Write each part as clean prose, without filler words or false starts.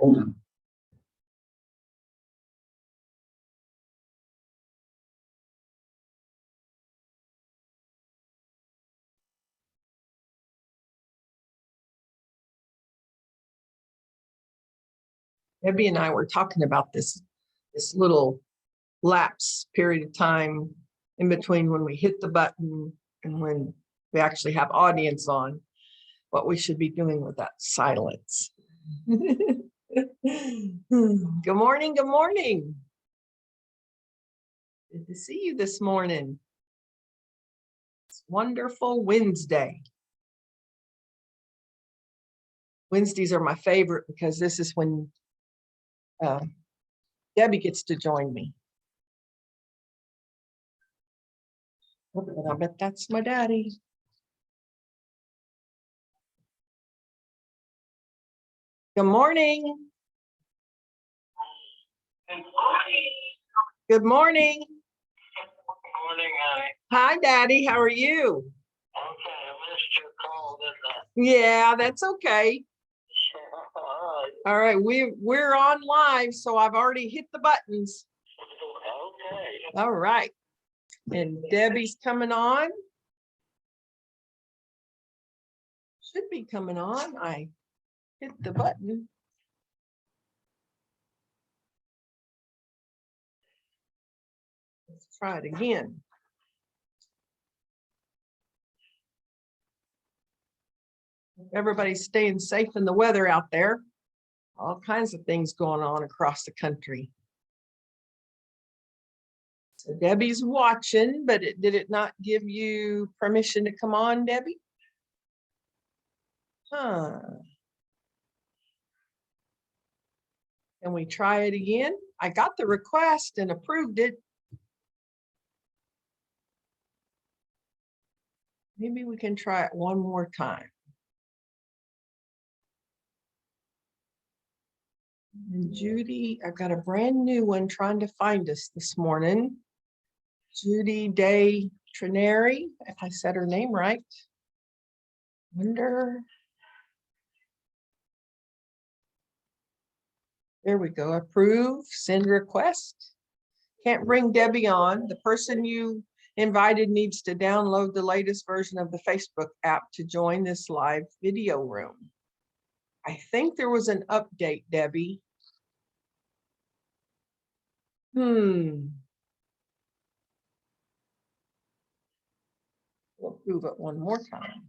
Debbie and I were talking about this little lapse period of time in between when we hit the button and when we actually have audience on, what we should be doing with that silence. Good morning. Good morning. Good to see you this morning. It's wonderful Wednesday. Wednesdays are my favorite because this is when Debbie gets to join me. I bet that's my daddy. Good morning. Good morning. Good morning, honey. Hi, Daddy. How are you? Okay, I missed your call, didn't Yeah, that's okay. I? All right, we're on live, so I've already hit the buttons. Okay. All right. And Debbie's coming on. Should be coming on. I hit the button. Let's try it again. Everybody's staying safe in the weather out there. All kinds of things going on across the country. So Debbie's watching, but did it not give you permission to come on, Debbie? Huh. Can we try it again? I got the request and approved it. Maybe we can try it one more time. And Judy, I've got a brand new one trying to find us this morning. Judy Day Trineri, if I said her name right. Wonder. There we go. Approve, send request. Can't bring Debbie on. The person you invited needs to download the latest version of the Facebook app to join this live video room. I think there was an update, Debbie. We'll prove it one more time.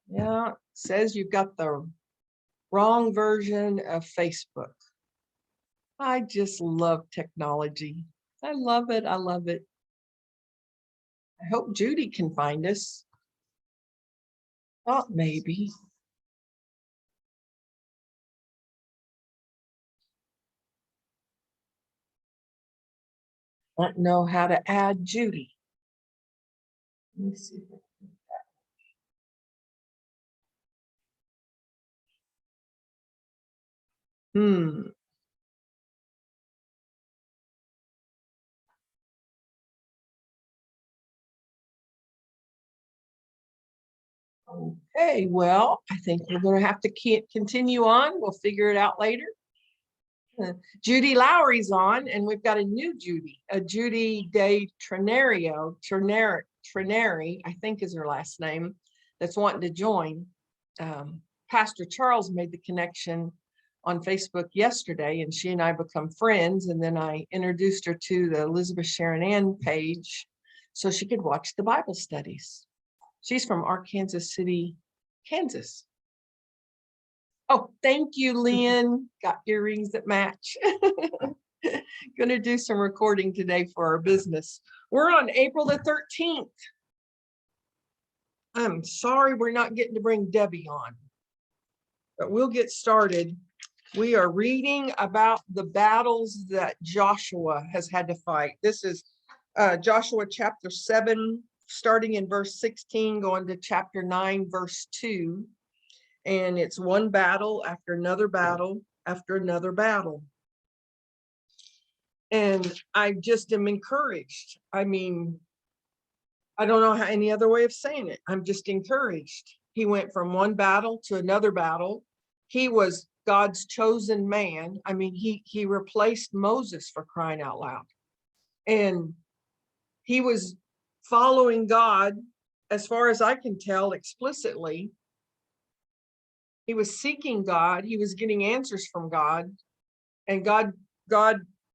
Yeah, it says you've got the wrong version of Facebook. I just love technology. I love it. I love it. I hope Judy can find us. Oh, maybe. I don't know how to add Judy. Let me see. Okay, well, I think we're going to have to continue on. We'll figure it out later. Judy Lowry's on, and we've got a new Judy, a Judy Day Trineri, I think is her last name, that's wanting to join. Pastor Charles made the connection on Facebook yesterday, and she and I become friends, and then I introduced her to the Elizabeth Sharon Ann page so she could watch the Bible studies. She's from Arkansas City, Kansas. Oh, thank you, Lynn. Got earrings that match. Going to do some recording today for our business. We're on April the 13th. I'm sorry we're not getting to bring Debbie on, but we'll get started. We are reading about the battles that Joshua has had to fight. This is Joshua chapter 7, starting in verse 16, going to chapter 9, verse 2. And it's one battle after another battle after another battle. And I just am encouraged. I mean, I don't know any other way of saying it. I'm just encouraged. He went from one battle to another battle. He was God's chosen man. I mean, he replaced Moses, for crying out loud. And he was following God, as far as I can tell, explicitly. He was seeking God. He was getting answers from God. And God,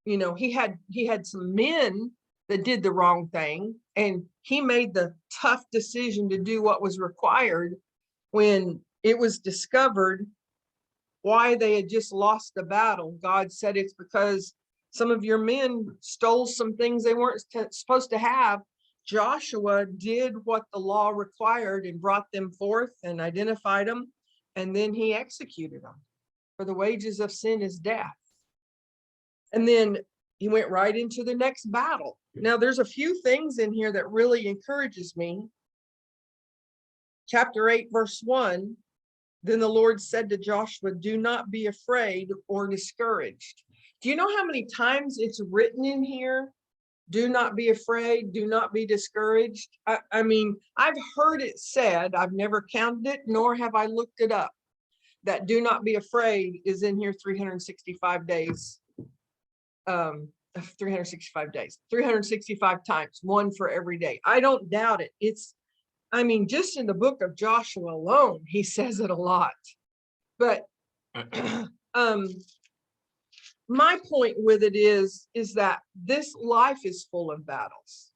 he had some men that did the wrong thing. And he made the tough decision to do what was required when it was discovered why they had just lost the battle. God said, it's because some of your men stole some things they weren't supposed to have. Joshua did what the law required and brought them forth and identified them. And then he executed them. For the wages of sin is death. And then he went right into the next battle. Now, there's a few things in here that really encourages me. Chapter 8, verse 1. Then the Lord said to Joshua, do not be afraid or discouraged. Do you know how many times it's written in here? Do not be afraid. Do not be discouraged. I mean, I've heard it said, I've never counted it, nor have I looked it up, that do not be afraid is in here 365 days. 365 days, 365 times, one for every day. I don't doubt it. Just in the book of Joshua alone, he says it a lot. But my point with it is that this life is full of battles.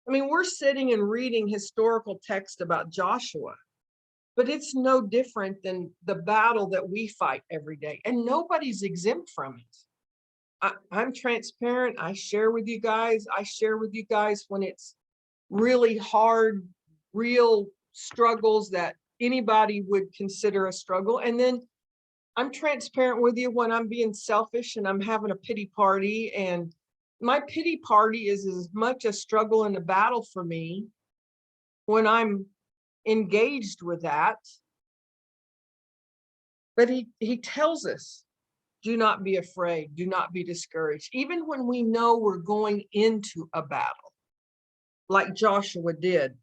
I mean, we're sitting and reading historical text about Joshua, but it's no different than the battle that we fight every day, and nobody's exempt from it. I'm transparent. I share with you guys when it's really hard, real struggles that anybody would consider a struggle. And then I'm transparent with you when I'm being selfish and I'm having a pity party. And my pity party is as much a struggle and a battle for me when I'm engaged with that. But he tells us, do not be afraid, do not be discouraged, even when we know we're going into a battle, like Joshua did.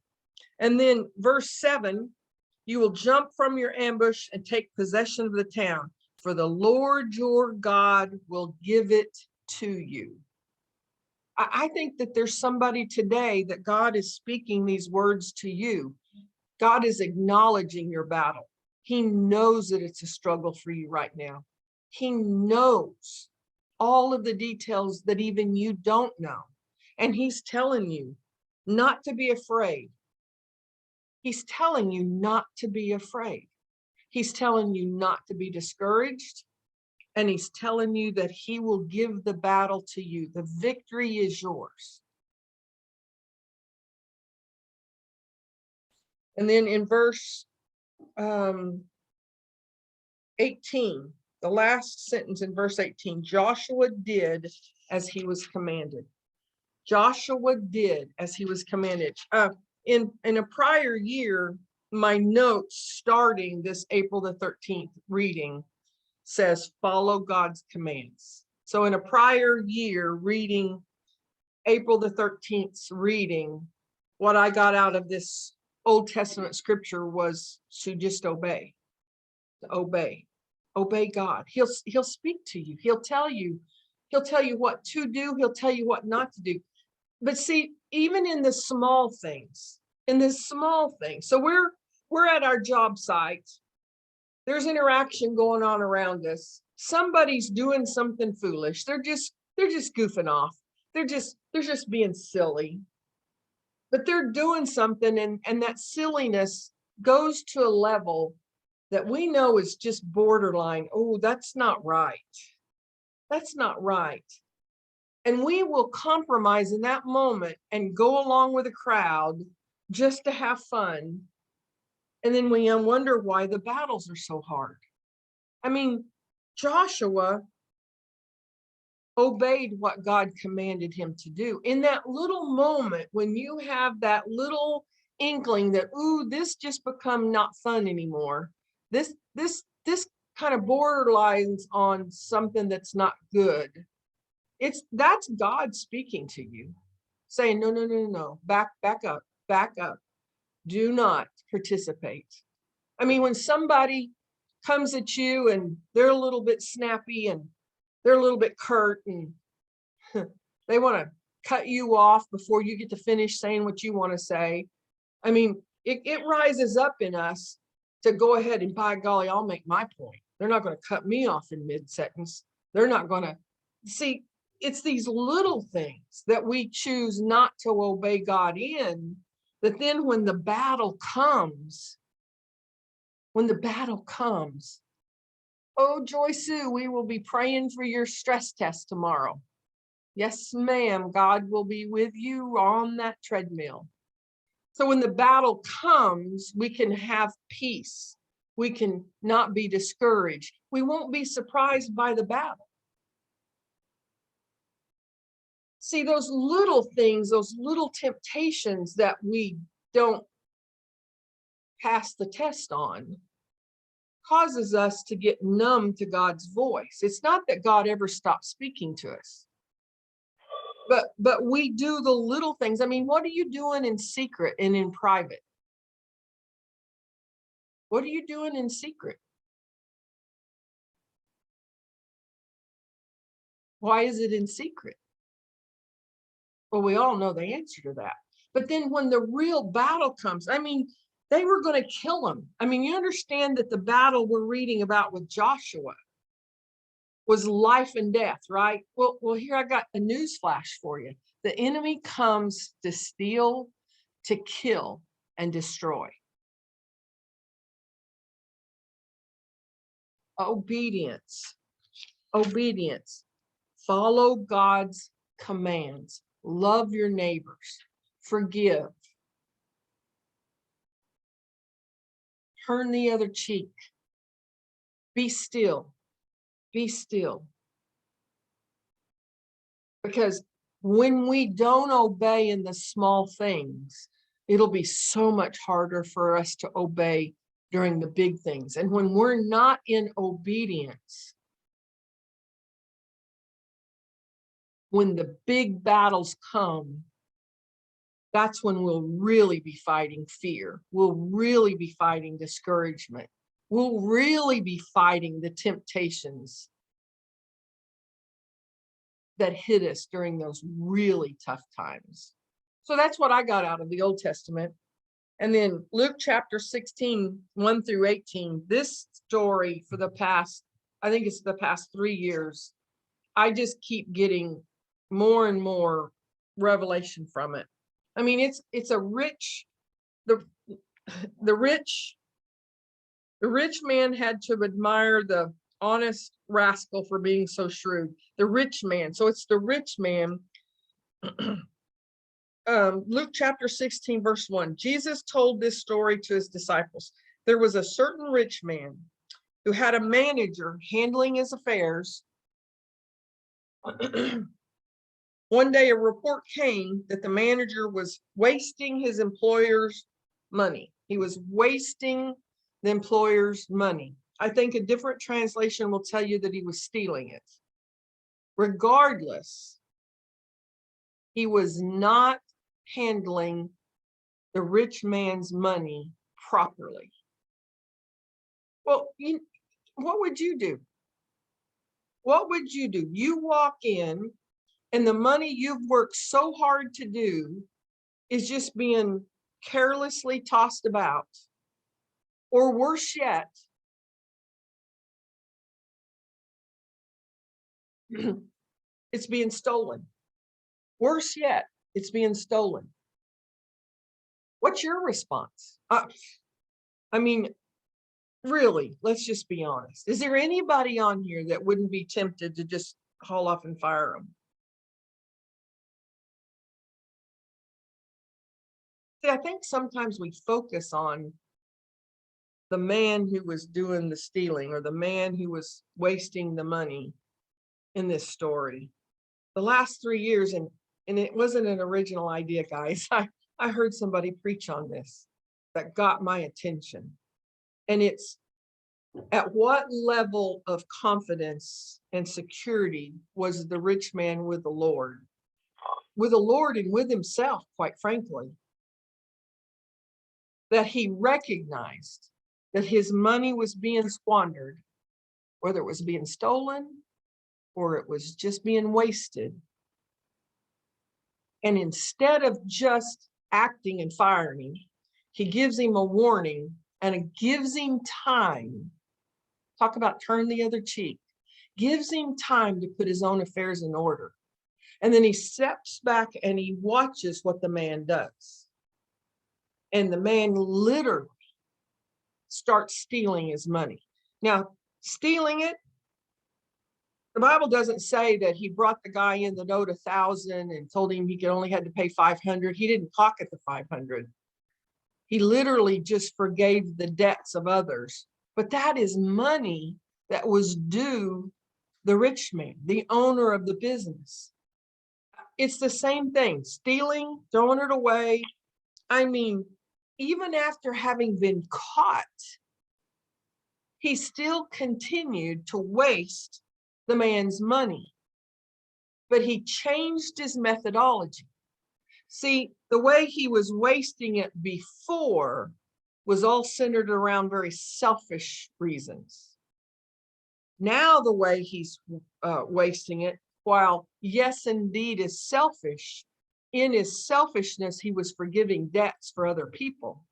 And then verse 7, you will jump from your ambush and take possession of the town, for the Lord your God will give it to you. I think that there's somebody today that God is speaking these words to you. God is acknowledging your battle. He knows that it's a struggle for you right now. He knows all of the details that even you don't know. And he's telling you not to be afraid. He's telling you not to be afraid. He's telling you not to be discouraged. And he's telling you that he will give the battle to you. The victory is yours. And then in verse 18, the last sentence in verse 18, Joshua did as he was commanded. Joshua did as he was commanded. In a prior year, my notes starting this April the 13th reading says, follow God's commands. So in a prior year reading April the 13th's reading, what I got out of this Old Testament scripture was to just obey. Obey God. He'll speak to you. He'll tell you what to do. He'll tell you what not to do. But see, even in the small things, so we're at our job site. There's interaction going on around us. Somebody's doing something foolish. They're just goofing off. They're just being silly. But they're doing something, and that silliness goes to a level that we know is just borderline. Oh, that's not right. That's not right. And we will compromise in that moment and go along with the crowd just to have fun. And then we wonder why the battles are so hard. I mean, Joshua obeyed what God commanded him to do. In that little moment, when you have that little inkling that, ooh, this just become not fun anymore. This kind of borderlines on something that's not good. That's God speaking to you, saying, no, back up. Do not participate. I mean, when somebody comes at you and they're a little bit snappy and they're a little bit curt and they want to cut you off before you get to finish saying what you want to say. I mean, it rises up in us to go ahead and, by golly, I'll make my point. They're not going to cut me off in mid-sentence. They're not going to see. It's these little things that we choose not to obey God in, that then when the battle comes, oh, Joy Sue, we will be praying for your stress test tomorrow. Yes, ma'am. God will be with you on that treadmill. So when the battle comes, we can have peace. We can not be discouraged. We won't be surprised by the battle. See, those little things, those little temptations that we don't pass the test on, causes us to get numb to God's voice. It's not that God ever stopped speaking to us. But we do the little things. I mean, what are you doing in secret and in private? What are you doing in secret? Why is it in secret? Well, we all know the answer to that. But then when the real battle comes, I mean, they were going to kill him. I mean, you understand that the battle we're reading about with Joshua was life and death, right? Well, here I got a news flash for you. The enemy comes to steal, to kill, and destroy. Obedience. Follow God's commands. Love your neighbors. Forgive. Turn the other cheek. Be still. Be still. Because when we don't obey in the small things, it'll be so much harder for us to obey during the big things. And when we're not in obedience, when the big battles come, that's when we'll really be fighting fear. We'll really be fighting discouragement. We'll really be fighting the temptations that hit us during those really tough times. So that's what I got out of the Old Testament. And then Luke chapter 16, 1 through 18, this story for the past, I think it's the past 3 years, I just keep getting more and more revelation from it. I mean, it's a rich, the rich man had to admire the honest rascal for being so shrewd. The rich man. So it's the rich man. Luke chapter 16, verse 1. Jesus told this story to his disciples. There was a certain rich man who had a manager handling his affairs. One day, a report came that the manager was wasting his employer's money. He was wasting the employer's money. I think a different translation will tell you that he was stealing it. Regardless, he was not handling the rich man's money properly. Well, what would you do? What would you do? You walk in and the money you've worked so hard to do is just being carelessly tossed about. Or worse yet, it's being stolen. Worse yet, it's being stolen. What's your response? I mean, really, let's just be honest. Is there anybody on here that wouldn't be tempted to just haul off and fire them? See, I think sometimes we focus on the man who was doing the stealing or the man who was wasting the money in this story. The last 3 years, and it wasn't an original idea, guys. I heard somebody preach on this that got my attention. And it's at what level of confidence and security was the rich man with the Lord? With the Lord and with himself, quite frankly. That he recognized that his money was being squandered, whether it was being stolen or it was just being wasted. And instead of just acting and firing him, he gives him a warning and it gives him time. Talk about turn the other cheek. Gives him time to put his own affairs in order. And then he steps back and he watches what the man does. And the man literally starts stealing his money. Now, stealing it, the Bible doesn't say that he brought the guy in the note 1,000 and told him he could only had to pay 500. He didn't pocket the 500. He literally just forgave the debts of others. But that is money that was due the rich man, the owner of the business. It's the same thing, stealing, throwing it away. I mean, even after having been caught, he still continued to waste the man's money. But he changed his methodology. See, the way he was wasting it before was all centered around very selfish reasons. Now the way he's wasting it, while yes, indeed is selfish, in his selfishness, he was forgiving debts for other people.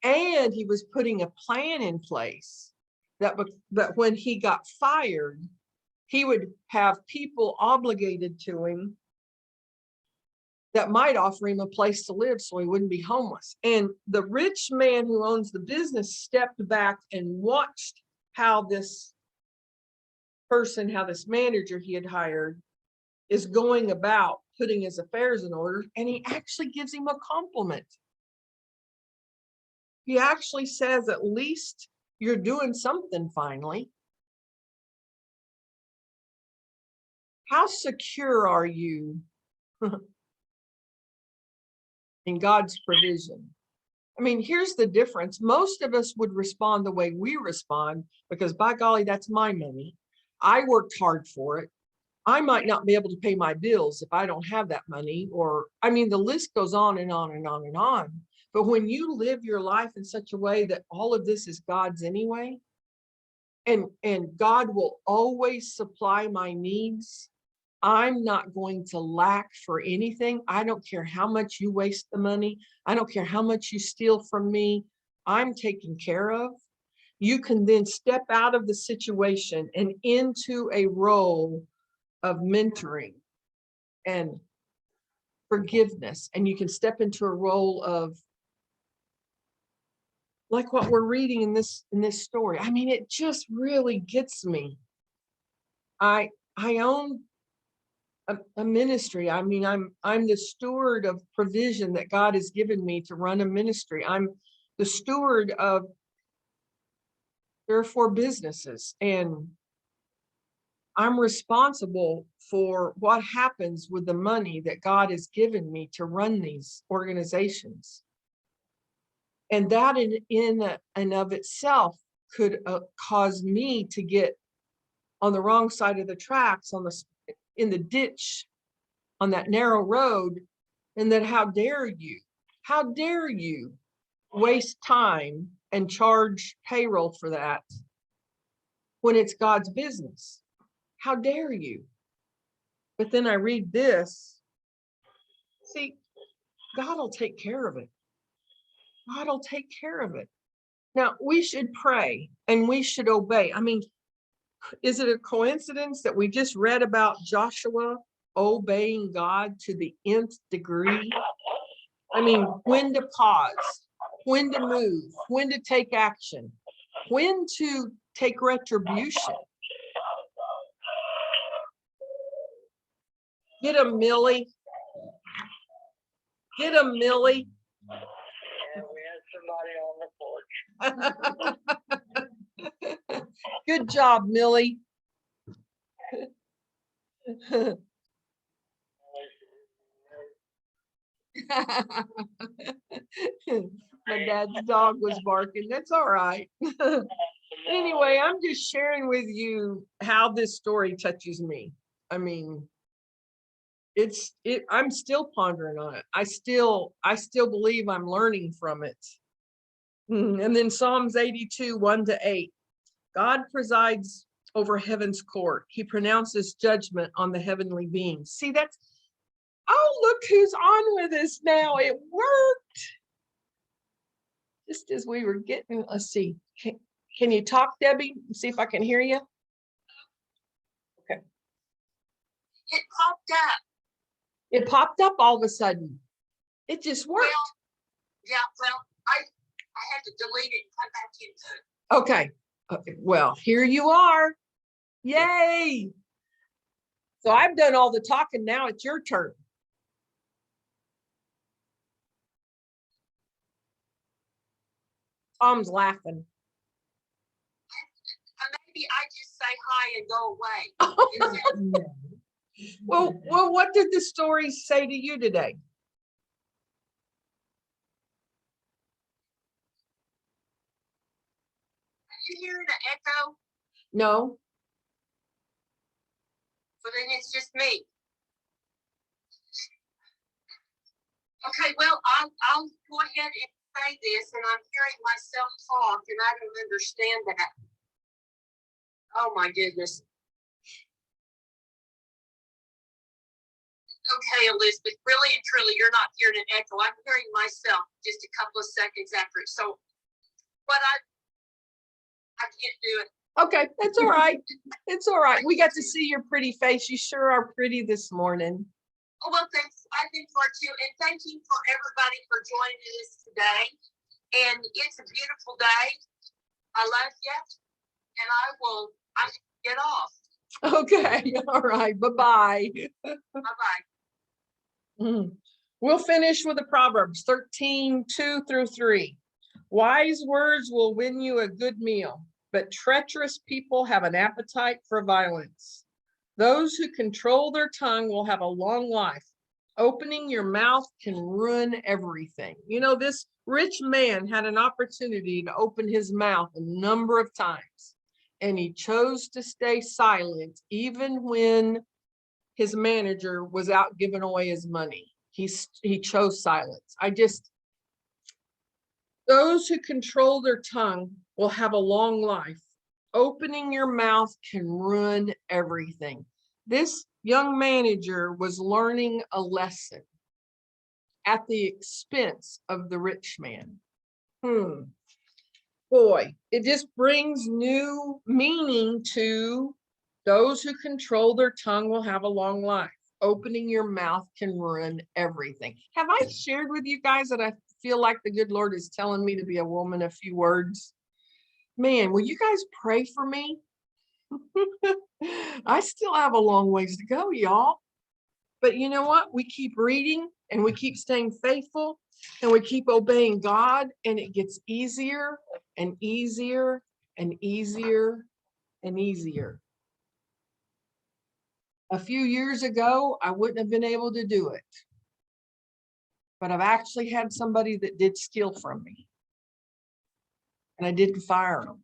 And he was putting a plan in place that when he got fired, he would have people obligated to him that might offer him a place to live so he wouldn't be homeless. And the rich man who owns the business stepped back and watched how this person, how this manager he had hired is going about putting his affairs in order, and he actually gives him a compliment. He actually says, at least you're doing something finally. How secure are you in God's provision? I mean, here's the difference. Most of us would respond the way we respond because, by golly, that's my money. I worked hard for it. I might not be able to pay my bills if I don't have that money. Or, I mean, the list goes on and on and on and on. But when you live your life in such a way that all of this is God's anyway, and God will always supply my needs, I'm not going to lack for anything. I don't care how much you waste the money. I don't care how much you steal from me. I'm taken care of. You can then step out of the situation and into a role of mentoring and forgiveness. And you can step into a role of, like what we're reading in this story. I mean, it just really gets me. I own a ministry. I mean, I'm the steward of provision that God has given me to run a ministry. I'm the steward of, there are 4 businesses, and I'm responsible for what happens with the money that God has given me to run these organizations. And that in and of itself could cause me to get on the wrong side of the tracks, in the ditch, on that narrow road. And then how dare you waste time and charge payroll for that when it's God's business? How dare you? But then I read this. See, God will take care of it. God will take care of it. Now, we should pray and we should obey. I mean, is it a coincidence that we just read about Joshua obeying God to the nth degree? I mean, when to pause, when to move, when to take action, when to take retribution. Get him, Millie. Get him, Millie. Yeah, we had somebody on the porch. Good job, Millie. My dad's dog was barking. That's all right. Anyway, I'm just sharing with you how this story touches me. I mean, I'm still pondering on it. I still believe I'm learning from it. And then Psalms 82, 1-8. God presides over heaven's court. He pronounces judgment on the heavenly beings. See, that's, oh, look who's on with us now. It worked. Just as we were getting, let's see. Can you talk, Debbie? See if I can hear you. Okay. It popped up. It popped up all of a sudden. It just worked. I had to delete it and come back into it. Okay. Well, here you are. Yay. So I've done all the talking. Now it's your turn. Tom's laughing. Maybe I just say hi and go away. Well, what did the story say to you today? Are you hearing an echo? No. Well, then it's just me. Okay, well, I'll go ahead and say this, and I'm hearing myself talk, and I don't understand that. Oh my goodness. Okay, Elizabeth, really and truly, you're not hearing an echo. I'm hearing myself just a couple of seconds after it. So, but I can't do it. Okay, that's all right. It's all right. We got to see your pretty face. You sure are pretty this morning. Oh, well, thanks. I think for you, and thank you for everybody for joining us today. And it's a beautiful day. I love you, and I'm get off. Okay, all right. Bye-bye. Bye-bye. We'll finish with the Proverbs 13, 2-3. Wise words will win you a good meal, but treacherous people have an appetite for violence. Those who control their tongue will have a long life. Opening your mouth can ruin everything. You know, this rich man had an opportunity to open his mouth a number of times, and he chose to stay silent even when his manager was out giving away his money. He chose silence. Those who control their tongue will have a long life. Opening your mouth can ruin everything. This young manager was learning a lesson at the expense of the rich man. Boy, it just brings new meaning to those who control their tongue will have a long life. Opening your mouth can ruin everything. Have I shared with you guys that I feel like the good Lord is telling me to be a woman of few words? Man, will you guys pray for me? I still have a long ways to go, y'all. But you know what? We keep reading and we keep staying faithful and we keep obeying God, and it gets easier and easier and easier and easier. A few years ago, I wouldn't have been able to do it. But I've actually had somebody that did steal from me. And I didn't fire them.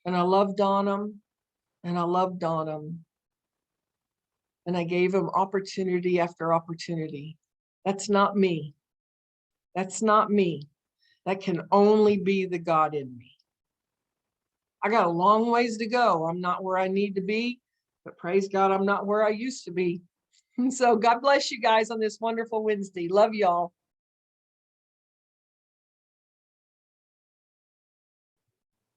And I loved on them. And I loved on them. And I gave them opportunity after opportunity. That's not me. That's not me. That can only be the God in me. I got a long ways to go. I'm not where I need to be, but praise God, I'm not where I used to be. So God bless you guys on this wonderful Wednesday. Love y'all.